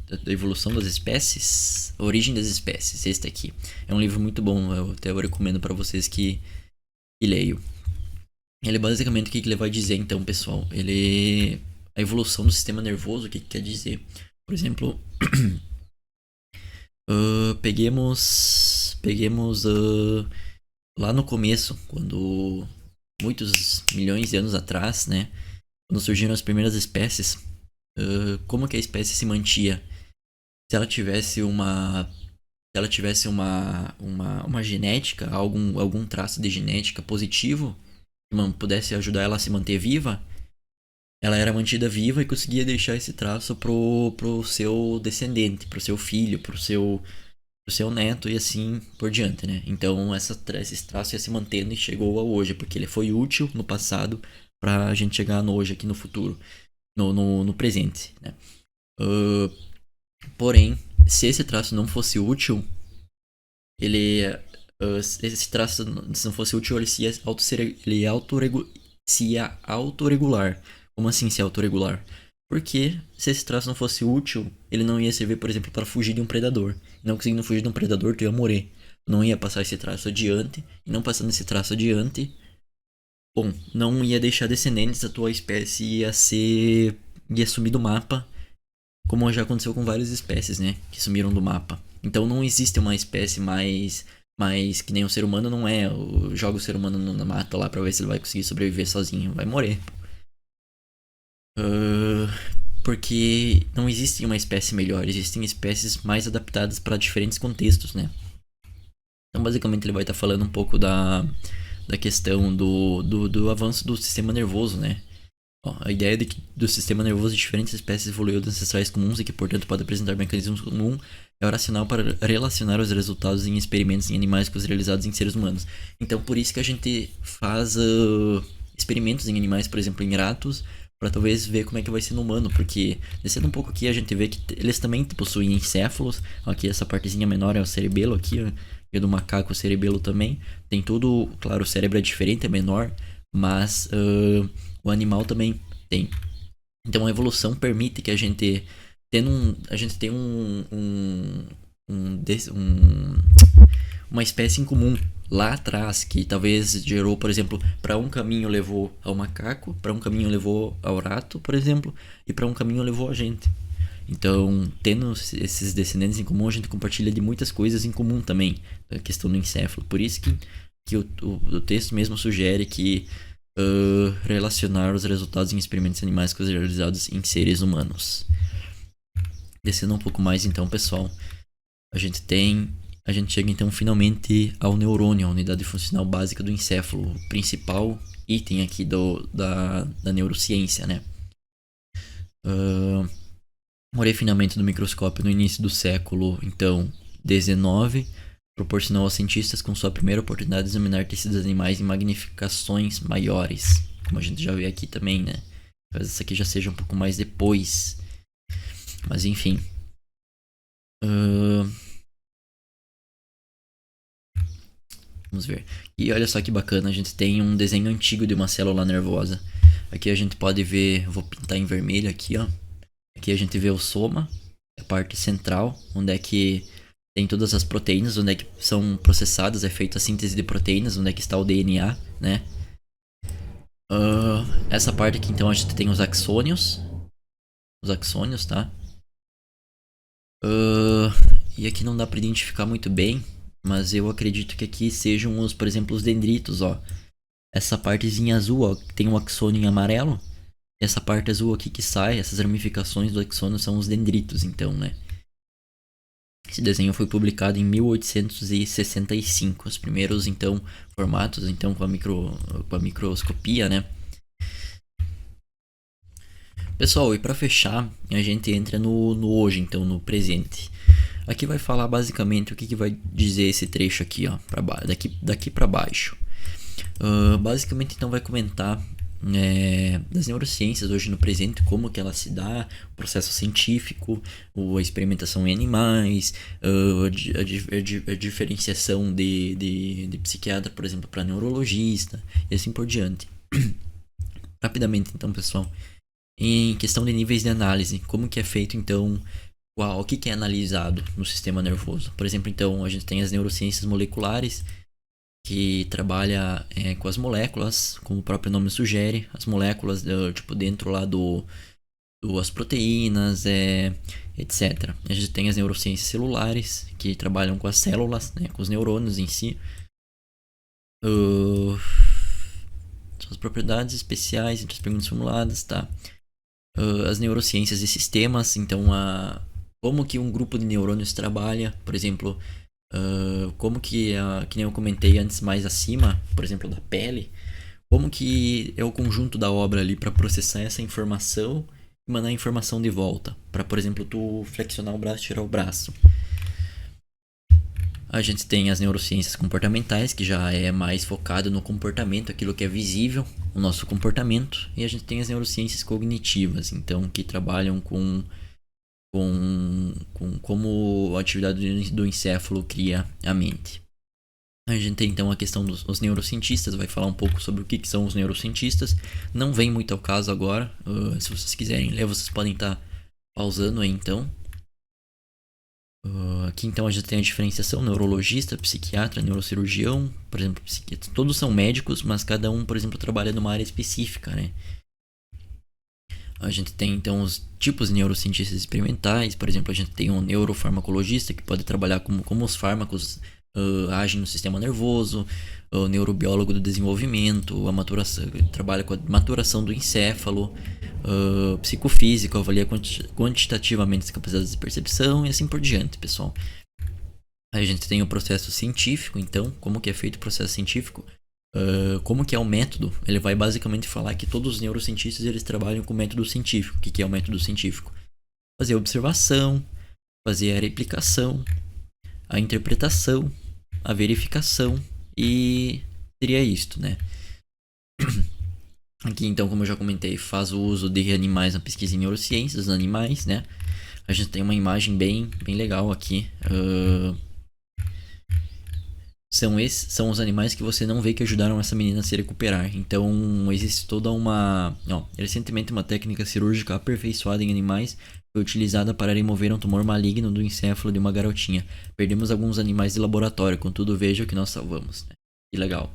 Speaker 1: da evolução das espécies, a origem das espécies, este aqui. É um livro muito bom, eu até recomendo para vocês que leiam. Ele basicamente o que ele vai dizer então, pessoal? Ele a evolução do sistema nervoso, o que quer dizer? Por exemplo, peguemos lá no começo, quando muitos milhões de anos atrás, né, quando surgiram as primeiras espécies, como que a espécie se mantinha? Se ela tivesse uma genética, algum traço de genética positivo que pudesse ajudar ela a se manter viva, ela era mantida viva e conseguia deixar esse traço pro seu descendente, pro seu filho, pro seu neto e assim por diante, né? Então esse traço ia se mantendo e chegou ao hoje, porque ele foi útil no passado pra gente chegar no hoje aqui no futuro, no presente, né? Porém, se esse traço não fosse útil, esse traço se não fosse útil, ele se ia autorregular. Como assim se autorregular? Porque se esse traço não fosse útil, ele não ia servir, por exemplo, para fugir de um predador. Não conseguindo fugir de um predador, tu ia morrer. Não ia passar esse traço adiante. E não passando esse traço adiante, bom, não ia deixar descendentes, a tua espécie ia sumir do mapa, como já aconteceu com várias espécies, né, que sumiram do mapa. Então não existe uma espécie mais que nem o ser humano não é. Joga o ser humano na mata lá pra ver se ele vai conseguir sobreviver sozinho. Vai morrer. Porque não existe uma espécie melhor. Existem espécies mais adaptadas para diferentes contextos, né? Então basicamente ele vai estar falando um pouco da questão do avanço do sistema nervoso, né? A ideia de que do sistema nervoso de diferentes espécies evoluiu de ancestrais comuns e que, portanto, pode apresentar mecanismos comuns é racional para relacionar os resultados em experimentos em animais com os realizados em seres humanos. Então, por isso que a gente faz experimentos em animais, por exemplo, em ratos, para talvez ver como é que vai ser no humano, porque descendo um pouco aqui a gente vê que eles também possuem encéfalos. Aqui essa partezinha menor é o cerebelo aqui, ó, e do macaco o cerebelo também. Tem tudo, claro, o cérebro é diferente, é menor, mas o animal também tem. Então a evolução permite que a gente tenha uma espécie em comum lá atrás, que talvez gerou, por exemplo, para um caminho levou ao macaco, para um caminho levou ao rato, por exemplo, e para um caminho levou a gente. Então, tendo esses descendentes em comum, a gente compartilha de muitas coisas em comum também, a questão do encéfalo. Por isso que o texto mesmo sugere que relacionar os resultados em experimentos animais com os realizados em seres humanos. Descendo um pouco mais então, pessoal, a gente chega então finalmente ao neurônio, a unidade funcional básica do encéfalo, o principal item aqui da neurociência, né? O refinamento do microscópio no início do século então 19 proporcionou aos cientistas com sua primeira oportunidade de examinar tecidos animais em magnificações maiores, como a gente já vê aqui também, né? Talvez essa aqui já seja um pouco mais depois, mas enfim. Vamos ver. E olha só que bacana, a gente tem um desenho antigo de uma célula nervosa. Aqui a gente pode ver, vou pintar em vermelho aqui, ó. Aqui a gente vê o soma, a parte central, onde é que tem todas as proteínas, onde é que são processadas, é feita a síntese de proteínas, onde é que está o DNA, né? Essa parte aqui então a gente tem os axônios, tá? E aqui não dá para identificar muito bem, mas eu acredito que aqui sejam por exemplo, os dendritos, ó. Essa partezinha azul, ó, que tem um axônio em amarelo. Essa parte azul aqui que sai, essas ramificações do axônio são os dendritos, então, né? Esse desenho foi publicado em 1865. Os primeiros, então, formatos, então, com a microscopia, né? Pessoal, e para fechar, a gente entra no hoje, então, no presente. Aqui vai falar basicamente o que vai dizer esse trecho aqui, ó, daqui para baixo. Basicamente, então, vai comentar das neurociências hoje no presente, como que ela se dá, o processo científico, a experimentação em animais, a diferenciação de psiquiatra, por exemplo, para neurologista e assim por diante. Rapidamente, então, pessoal, em questão de níveis de análise, como que é feito, então, o que que é analisado no sistema nervoso. Por exemplo, então, a gente tem as neurociências moleculares, que trabalha com as moléculas, como o próprio nome sugere, as moléculas, tipo, dentro lá as proteínas, etc. A gente tem as neurociências celulares, que trabalham com as células, né, com os neurônios em si. Suas propriedades especiais entre as perguntas formuladas, tá? As neurociências e sistemas, então como que um grupo de neurônios trabalha, por exemplo, como que nem eu comentei antes mais acima, por exemplo, da pele, como que é o conjunto da obra ali para processar essa informação e mandar a informação de volta, para, por exemplo, tu flexionar o braço e tirar o braço. A gente tem as neurociências comportamentais, que já é mais focado no comportamento, aquilo que é visível, o nosso comportamento. E a gente tem as neurociências cognitivas, então, que trabalham com como a atividade do encéfalo cria a mente. A gente tem então a questão dos neurocientistas, vai falar um pouco sobre o que são os neurocientistas. Não vem muito ao caso agora, se vocês quiserem ler, vocês podem estar pausando aí então. Aqui então a gente tem a diferenciação: neurologista, psiquiatra, neurocirurgião, por exemplo, psiquiatra. Todos são médicos, mas cada um, por exemplo, trabalha numa área específica, né? A gente tem então os tipos de neurocientistas experimentais, por exemplo, a gente tem um neurofarmacologista que pode trabalhar como os fármacos agem no sistema nervoso, o neurobiólogo do desenvolvimento, a maturação, trabalha com a maturação do encéfalo, psicofísico, avalia quantitativamente as capacidades de percepção e assim por diante, pessoal. A gente tem o processo científico, então, como que é feito o processo científico? Como que é o método? Ele vai basicamente falar que todos os neurocientistas eles trabalham com método científico. O que é o método científico? Fazer a observação, fazer a replicação, a interpretação, a verificação e seria isto, né? Aqui então, como eu já comentei, faz o uso de animais na pesquisa em neurociências, dos animais, né? A gente tem uma imagem bem legal aqui. São os animais que você não vê que ajudaram essa menina a se recuperar. Então, existe toda uma... recentemente, uma técnica cirúrgica aperfeiçoada em animais foi utilizada para remover um tumor maligno do encéfalo de uma garotinha. Perdemos alguns animais de laboratório, contudo, veja o que nós salvamos. Que legal.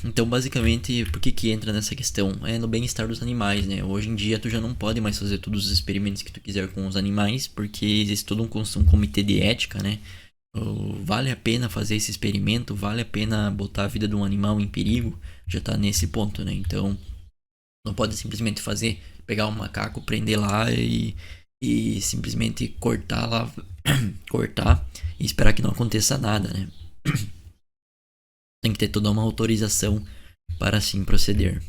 Speaker 1: Então, basicamente, por que entra nessa questão? É no bem-estar dos animais, né? Hoje em dia, tu já não pode mais fazer todos os experimentos que tu quiser com os animais, porque existe todo um comitê de ética, né? Vale a pena fazer esse experimento? Vale a pena botar a vida de um animal em perigo? Já tá nesse ponto, né? Então, não pode simplesmente pegar um macaco, prender lá e simplesmente cortar lá, cortar e esperar que não aconteça nada, né? Tem que ter toda uma autorização para assim proceder.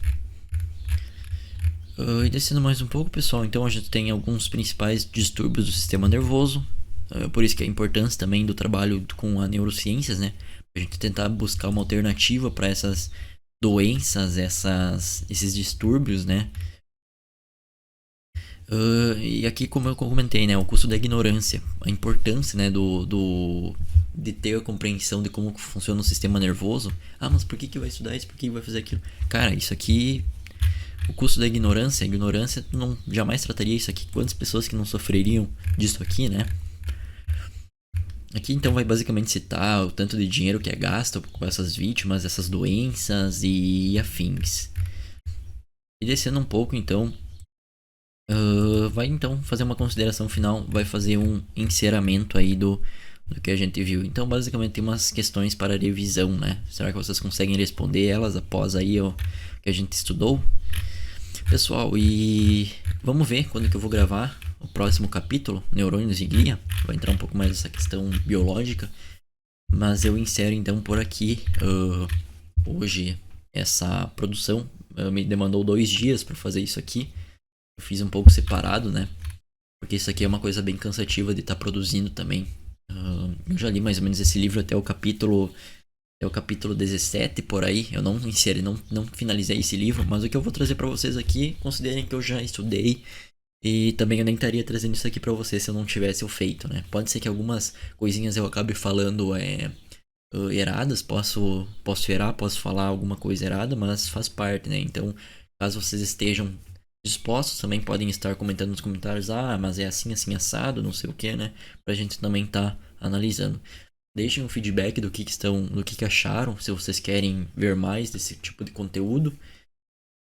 Speaker 1: E descendo mais um pouco, pessoal, então a gente tem alguns principais distúrbios do sistema nervoso. Por isso que a importância também do trabalho com a neurociências, né? A gente tentar buscar uma alternativa para essas doenças, esses distúrbios, né? E aqui, como eu comentei, né? O custo da ignorância, a importância, né? De ter a compreensão de como funciona o sistema nervoso. Mas por que vai estudar isso? Por que vai fazer aquilo? Cara, isso aqui... O custo da ignorância, a ignorância não jamais trataria isso aqui. Quantas pessoas que não sofreriam disso aqui, né? Aqui então vai basicamente citar o tanto de dinheiro que é gasto com essas vítimas, essas doenças e afins. E descendo um pouco então, vai então fazer uma consideração final, vai fazer um encerramento aí do que a gente viu. Então basicamente tem umas questões para revisão, né? Será que vocês conseguem responder elas após aí o que a gente estudou? Pessoal, e vamos ver quando que eu vou gravar o próximo capítulo, Neurônios e Glia. Vai entrar um pouco mais nessa questão biológica. Mas eu encerro então por aqui. Hoje essa produção me demandou 2 dias para fazer isso aqui. Eu fiz um pouco separado, né? Porque isso aqui é uma coisa bem cansativa de estar produzindo também. Eu já li mais ou menos esse livro até o capítulo 17 por aí. Eu não finalizei esse livro, mas o que eu vou trazer para vocês aqui, considerem que eu já estudei e também eu nem estaria trazendo isso aqui para vocês se eu não tivesse o feito, né? Pode ser que algumas coisinhas eu acabe falando erradas, posso errar, posso falar alguma coisa errada, mas faz parte, né? Então, caso vocês estejam dispostos, também podem estar comentando nos comentários, ah, mas é assim, assim, assado, não sei o que, né? Pra gente também tá analisando. Deixem um feedback do que acharam, se vocês querem ver mais desse tipo de conteúdo.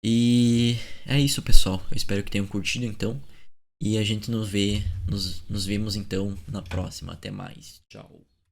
Speaker 1: E é isso, pessoal. Eu espero que tenham curtido então. E a gente nos vemos então na próxima. Até mais. Tchau.